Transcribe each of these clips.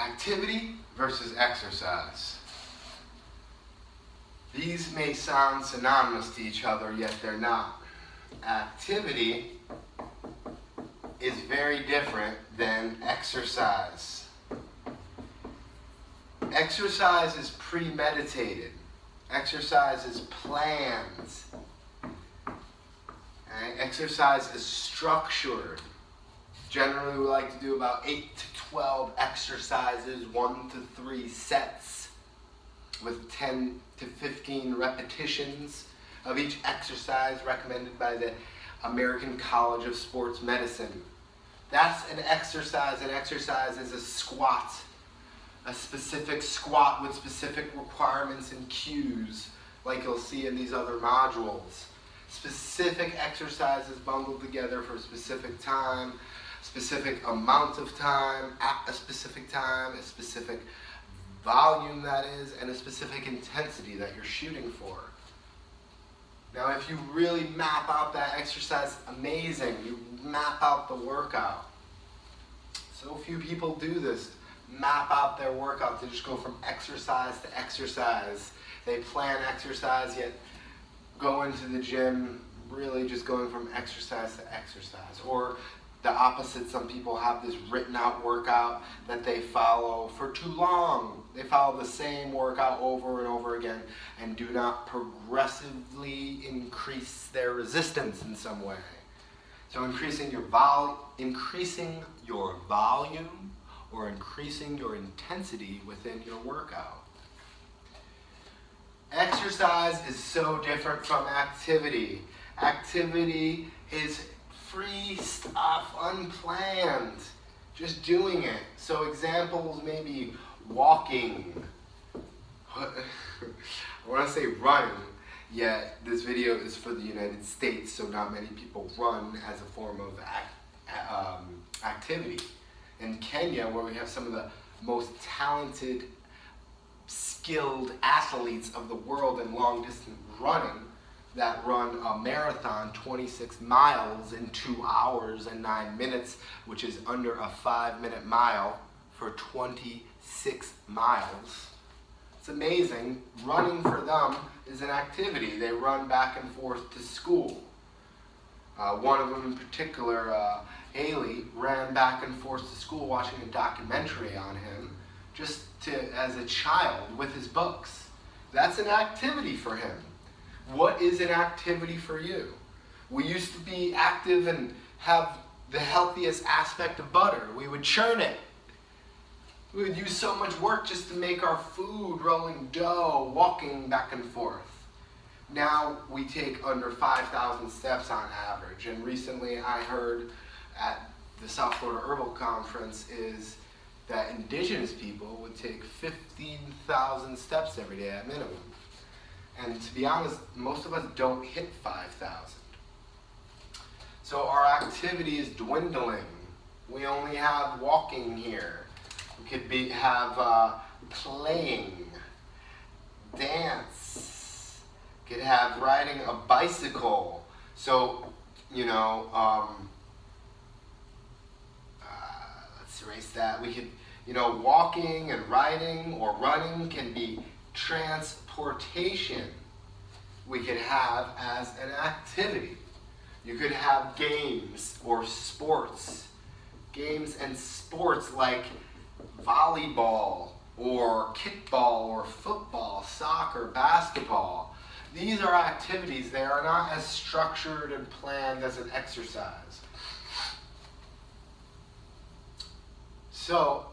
Activity versus exercise. These may sound synonymous to each other, yet they're not. Activity is very different than exercise. Exercise is premeditated. Exercise is planned. And exercise is structured. Generally, we like to do about 8 to 12 exercises, 1 to 3 sets with 10 to 15 repetitions of each exercise recommended by the American College of Sports Medicine. That's an exercise. An exercise is a squat, a specific squat with specific requirements and cues, like you'll see in these other modules. Specific exercises bundled together for a specific time, specific amount of time, at a specific time, a specific volume that is, and a specific intensity that you're shooting for. Now, if you really map out that exercise, amazing. You map out the workout. So few people do this, map out their workout. They just go from exercise to exercise. They plan exercise, yet go into the gym really just going from exercise to exercise. Or the opposite, some people have this written out workout that they follow for too long. They follow the same workout over and over again and do not progressively increase their resistance in some way. So increasing your volume or increasing your intensity within your workout. Exercise is so different from activity. Activity is free stuff, unplanned, just doing it. So examples, maybe walking. I want to say running, yet this video is for the United States, so not many people run as a form of activity. In Kenya, where we have some of the most talented, skilled athletes of the world in long distance running, that run a marathon 26 miles in 2 hours and 9 minutes, which is under a 5-minute mile for 26 miles. It's amazing. Running for them is an activity. They run back and forth to school. One of them in particular, Haley, ran back and forth to school watching a documentary on him as a child with his books. That's an activity for him. What is an activity for you? We used to be active and have the healthiest aspect of butter. We would churn it. We would use so much work just to make our food, rolling dough, walking back and forth. Now we take under 5,000 steps on average. And recently I heard at the South Florida Herbal Conference is that indigenous people would take 15,000 steps every day at minimum. And to be honest, most of us don't hit 5,000. So our activity is dwindling. We only have walking here. We could have playing, dance, could have riding a bicycle. So, let's erase that. We could, walking and riding or running can be transportation. We could have as an activity. You could have games or sports. Games and sports like volleyball or kickball or football, soccer, basketball. These are activities. They are not as structured and planned as an exercise. So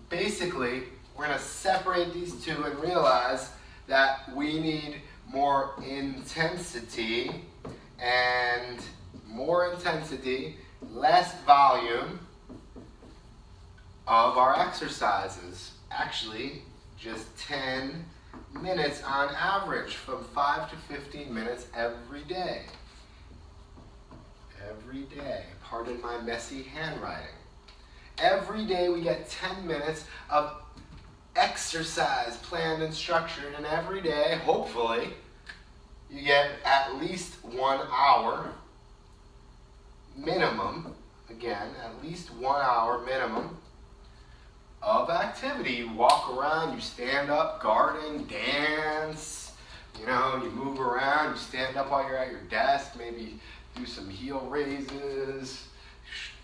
basically, we're going to separate these two and realize that we need more intensity, less volume of our exercises. Actually, just 10 minutes on average, from 5 to 15 minutes every day. Every day. Pardon my messy handwriting. Every day we get 10 minutes of exercise planned and structured, and every day, hopefully, you get at least 1 hour minimum, again, at least 1 hour minimum of activity. activity. You walk around, you stand up, garden, dance, you know, you move around, you stand up while you're at your desk, maybe do some heel raises,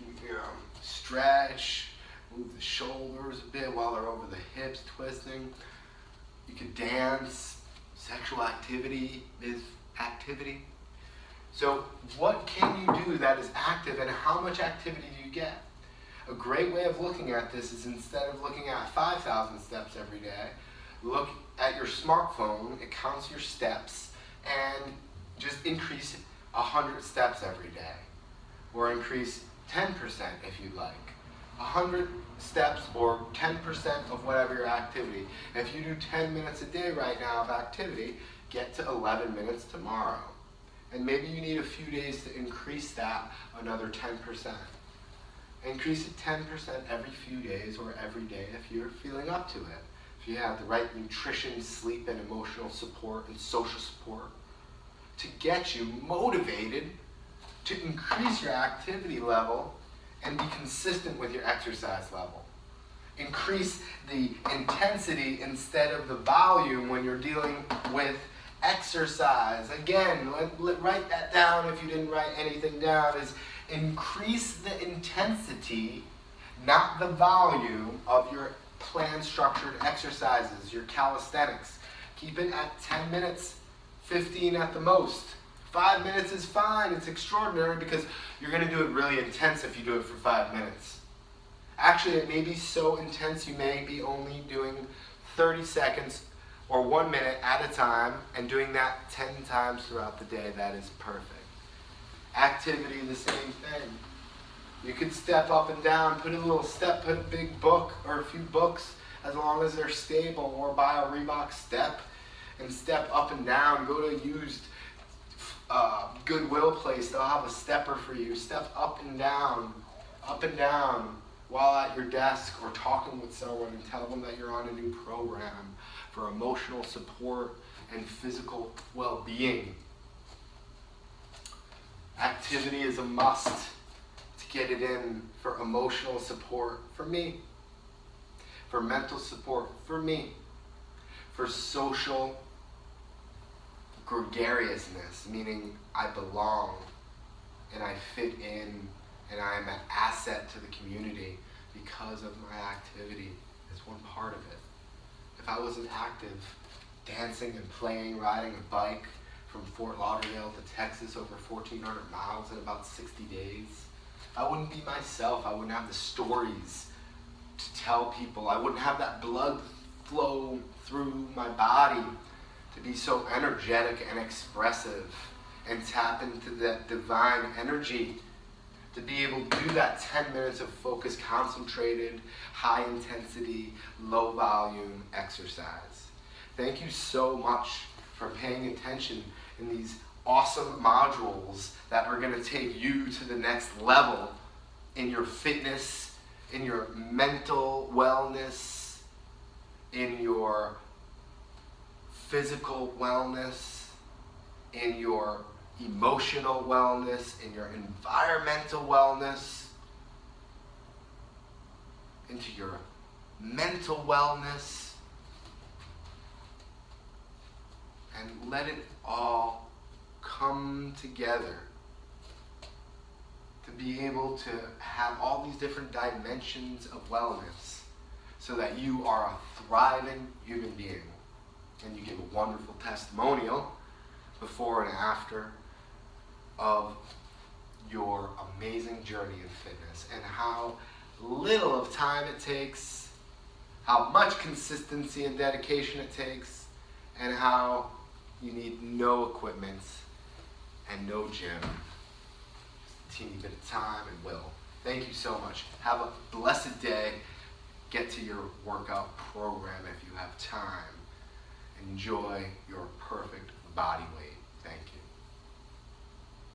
you know, stretch, move the shoulders a bit while they're over the hips, twisting. You could dance. Sexual activity is activity. So what can you do that is active, and how much activity do you get? A great way of looking at this is, instead of looking at 5,000 steps every day, look at your smartphone. It counts your steps, and just increase 100 steps every day, or increase 10% if you'd like. 100 steps or 10% of whatever your activity. If you do 10 minutes a day right now of activity, get to 11 minutes tomorrow. And maybe you need a few days to increase that another 10%. Increase it 10% every few days or every day if you're feeling up to it. If you have the right nutrition, sleep, and emotional support and social support to get you motivated to increase your activity level and be consistent with your exercise level. Increase the intensity instead of the volume when you're dealing with exercise. Again, write that down if you didn't write anything down, is increase the intensity, not the volume, of your planned structured exercises, your calisthenics. Keep it at 10 minutes, 15 at the most. 5 minutes is fine. It's extraordinary because you're going to do it really intense if you do it for 5 minutes. Actually, it may be so intense you may be only doing 30 seconds or 1 minute at a time, and doing that 10 times throughout the day. That is perfect. Activity, the same thing. You could step up and down, put in a little step, put a big book or a few books, as long as they're stable, or buy a Reebok step and step up and down. Go to a used Goodwill place, they'll have a stepper for you. Step up and down while at your desk or talking with someone, and tell them that you're on a new program for emotional support and physical well-being. Activity is a must to get it in, for emotional support for me, for mental support for me, for social gregariousness, meaning I belong and I fit in and I am an asset to the community because of my activity. Is one part of it. If I wasn't active, dancing and playing, riding a bike from Fort Lauderdale to Texas over 1,400 miles in about 60 days, I wouldn't be myself. I wouldn't have the stories to tell people. I wouldn't have that blood flow through my body to be so energetic and expressive and tap into that divine energy, to be able to do that 10 minutes of focused, concentrated, high intensity, low volume exercise. Thank you so much for paying attention in these awesome modules that are going to take you to the next level in your fitness, in your mental wellness, in your physical wellness, in your emotional wellness, in your environmental wellness, into your mental wellness, and let it all come together to be able to have all these different dimensions of wellness so that you are a thriving human being. And you give a wonderful testimonial before and after of your amazing journey in fitness, and how little of time it takes, how much consistency and dedication it takes, and how you need no equipment and no gym. Just a teeny bit of time and will. Thank you so much. Have a blessed day. Get to your workout program if you have time. Enjoy your perfect body weight. Thank you.